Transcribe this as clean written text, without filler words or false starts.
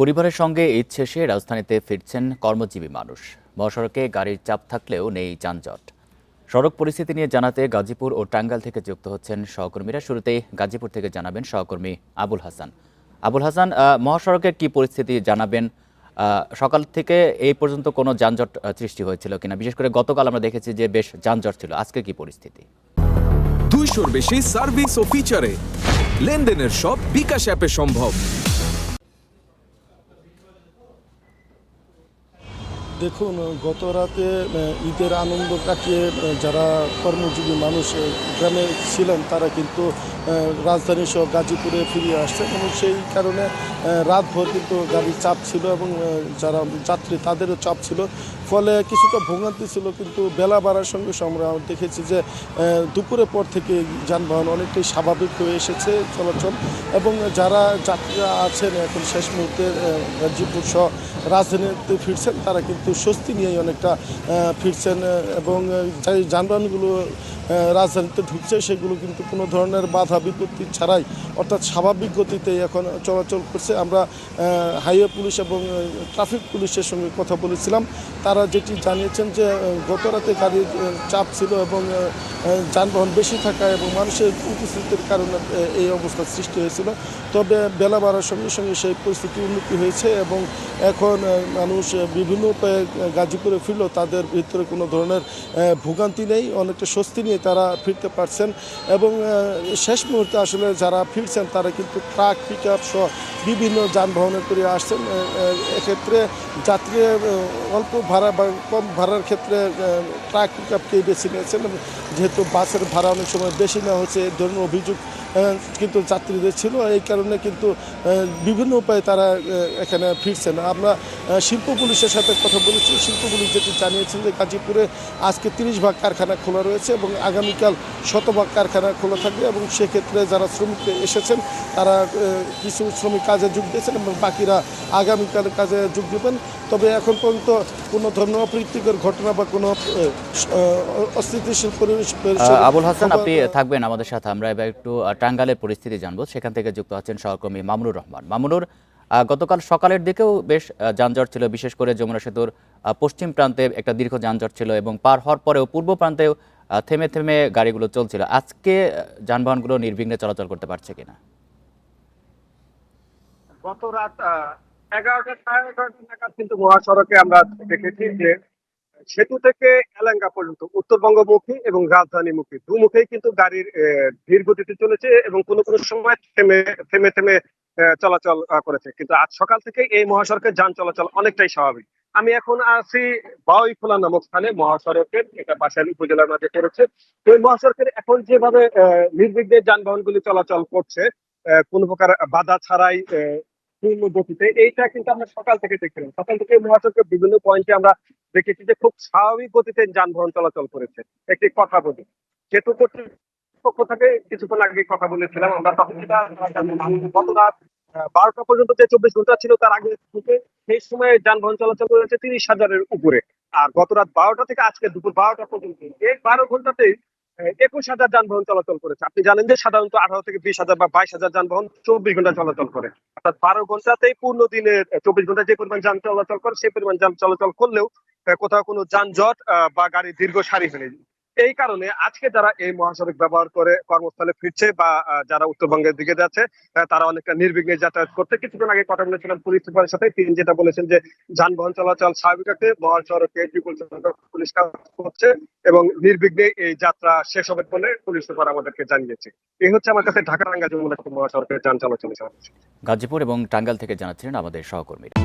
পরিবারের সঙ্গে ঈদ শেষে রাজধানীতে ফিরছেন কর্মজীবী মানুষ। মহাসড়কে গাড়ির চাপ থাকলেও নেই যানজট। সড়ক পরিস্থিতি নিয়ে জানাতে গাজীপুর ও টাঙ্গাইল থেকে যুক্ত হচ্ছেন সহকর্মীরা। শুরুতেই গাজীপুর থেকে জানাবেন সহকর্মী আবুল হাসান। আবুল হাসান, মহাসড়কের কি পরিস্থিতি জানাবেন? সকাল থেকে এই পর্যন্ত কোনো যানজট সৃষ্টি হয়েছিল কিনা? বিশেষ করে গতকাল আমরা দেখেছি যে বেশ যানজট ছিল। আজকে কি পরিস্থিতি? 200-র বেশি সার্ভিস ও ফিচারে লেনদেনের সব বিকাশ অ্যাপে সম্ভব। দেখুন, গত রাতে ঈদের আনন্দ কাটিয়ে যারা কর্মজীবী মানুষ গ্রামে ছিলেন তারা কিন্তু রাজধানী সহ গাজীপুরে ফিরে আসছেন এবং সেই কারণে রাতভর কিন্তু গাড়ির চাপ ছিল এবং যারা যাত্রী তাদেরও চাপ ছিল, ফলে কিছুটা ভোগান্তি ছিল। কিন্তু বেলা বাড়ার সঙ্গে সঙ্গে আমরা দেখেছি যে দুপুরের পর থেকে যানবাহন অনেকটাই স্বাভাবিক হয়ে এসেছে চলাচল, এবং যারা যাত্রীরা আছেন এখন শেষ মুহূর্তে গাজীপুর সহ রাজধানীতে ফিরছেন তারা কিন্তু স্বস্তি নিয়েই অনেকটা ফিরছেন, এবং যে যানবাহনগুলো রাজধানীতে ঢুকছে সেগুলো কিন্তু কোনো ধরনের বাধা বিপত্তি ছাড়াই অর্থাৎ স্বাভাবিক গতিতে এখন চলাচল করছে। আমরা হাইওয়ে পুলিশ এবং ট্রাফিক পুলিশের সঙ্গে কথা বলেছিলাম, তারা যেটি জানিয়েছেন যে গত রাতে গাড়ির চাপ ছিল এবং যানবাহন বেশি থাকা এবং মানুষের উপস্থিতির কারণে এই অবস্থার সৃষ্টি হয়েছিল। তবে বেলা বাড়ার সঙ্গে সঙ্গে সেই পরিস্থিতি উন্নতি হয়েছে এবং এখন মানুষ বিভিন্ন উপায়ে গাজীপুরে ফিরলেও তাদের ভিতরে কোনো ধরনের ভোগান্তি নেই, অনেকটা স্বস্তি নিয়ে তারা ফিরতে পারছেন। এবং শেষ মুহূর্তে আসলে যারা ফিরছেন তারা কিন্তু ট্রাক, পিক আপ সহ বিভিন্ন যানবাহনে করে আসছেন। এক্ষেত্রে যাত্রী অল্প ভাড়া বা কম ভাড়ার ক্ষেত্রে ট্রাক, পিক আপকেই বেছে নিয়েছেন, যেহেতু বাসের ভাড়া অনেক সময় বেশি নেওয়া হচ্ছে এই ধরনের অভিযোগ কিন্তু যাত্রীদের ছিল। এই কারণে কিন্তু বিভিন্ন উপায়ে তারা এখানে ফিরছেন। আমরা শিল্প পুলিশের সাথে কথা বলেছি, শিল্প পুলিশ যেটি জানিয়েছেন যে গাজীপুরে আজকে 30 ভাগ কারখানা খোলা রয়েছে এবং আগামীকাল 100 ভাগ কারখানা খোলা থাকবে, এবং সেক্ষেত্রে যারা শ্রমিক এসেছেন তারা কিছু শ্রমিক কাজে যোগ দিয়েছেন এবং বাকিরা আগামীকাল কাজে যোগ দেবেন। তবে এখন পর্যন্ত কোনো ধরনের অপ্রীতিকর ঘটনা বা কোনো অস্থিতিশীল পরিবেশ। আবুল হাসান, আপনি থাকবেন আমাদের সাথে। আমরা এবার একটু টাঙ্গাইলের পরিস্থিতি জানবো। সেখান থেকে যুক্ত আছেন সহকর্মী মামুনুর রহমান। মামুনুর, গতকাল সকালের দিকেও বেশ যানজট ছিল, বিশেষ করে যমুনা সেতুর পশ্চিম প্রান্তে একটা দীর্ঘ যানজট ছিল এবং পার হওয়ার পরেও পূর্ব প্রান্তেও থেমে থেমে গাড়িগুলো চলছিল। আজকে যানবাহনগুলো নির্বিঘ্নে চলাচল করতে পারছে কিনা? গত রাত 11টা সাড়ে 11টা নাগাদ কিন্তু মহাসড়কে আমরা দেখেছি যে সেতু থেকে এলাঙ্গা পর্যন্ত উত্তরবঙ্গমুখী এবং রাজধানীমুখী দুমুখেই কিন্তু গাড়ির ধীর গতিতে চলেছে এবং কোনো কোনো সময় থেমে থেমে থেমে চলাচল করেছে। কিন্তু আজ সকাল থেকে এই মহাসড়কের যান চলাচল অনেকটাই স্বাভাবিক। আমি এখন আছি বাউইখোলা নামক স্থানে, মহাসড়কের এটা পাশের উপজেলার মাঝে পড়েছে। তো এই মহাসড়কের এখন যেভাবে নির্বিঘ্নে যানবাহনগুলি চলাচল করছে, কোনো প্রকার বাধা ছাড়াই পূর্ণ গতিতে, এইটা কিন্তু আমরা সকাল থেকে দেখছিলাম। সকাল থেকে মহাসড়কের বিভিন্ন পয়েন্টে আমরা দেখেছি যে খুব স্বাভাবিক গতিতে যানবাহন চলাচল করেছে। একটি কথা বলি, সেতু কর্তৃপক্ষ থেকে কিছুক্ষণ আগে কথা বলেছিলাম আমরা, তখন যেটা গত রাত 12টা পর্যন্ত যে 24 ঘন্টা ছিল তার আগে থেকে সেই সময় যানবাহন চলাচল করেছে 30,000-এর উপরে। আর গত রাত 12টা থেকে আজকে দুপুর 12টা পর্যন্ত এই 12 ঘন্টাতেই 21,000 যানবাহন চলাচল করেছে। আপনি জানেন যে সাধারণত 18 থেকে 20,000 বা 22,000 যানবাহন 24 ঘন্টা চলাচল করে, অর্থাৎ 12 ঘন্টাতেই পূর্ণ দিনের 24 ঘন্টা যে পরিমাণ যান চলাচল করে সেই পরিমাণ যান চলাচল করলেও কোথাও কোনো যানজট বা গাড়ির দীর্ঘ সারি ফেলেনি। এই কারণে আজকে যারা এই মহাসড়ক ব্যবহার করে কর্মস্থলে ফিরছে বা যারা উত্তরবঙ্গের দিকে যাচ্ছে তারা অনেকটা নির্বিঘ্নে যাতায়াত করতে। কিছুক্ষণ আগে কথা বলেছিলাম পুলিশ সুপারের সাথে, তিনি যেটা বলেছেন যে যানবাহন চলাচল স্বাভাবিক রাখতে মহাসড়কে ট্রিপল পুলিশ কাজ করছে এবং নির্বিঘ্নে এই যাত্রা শেষ হবে বলে পুলিশ সুপার আমাদেরকে জানিয়েছে। এই হচ্ছে আমার কাছে ঢাকা-টাঙ্গাইল যমুনা মহাসড়কের যান চলাচল। গাজীপুর এবং টাঙ্গাইল থেকে জানাচ্ছিলেন আমাদের সহকর্মীরা।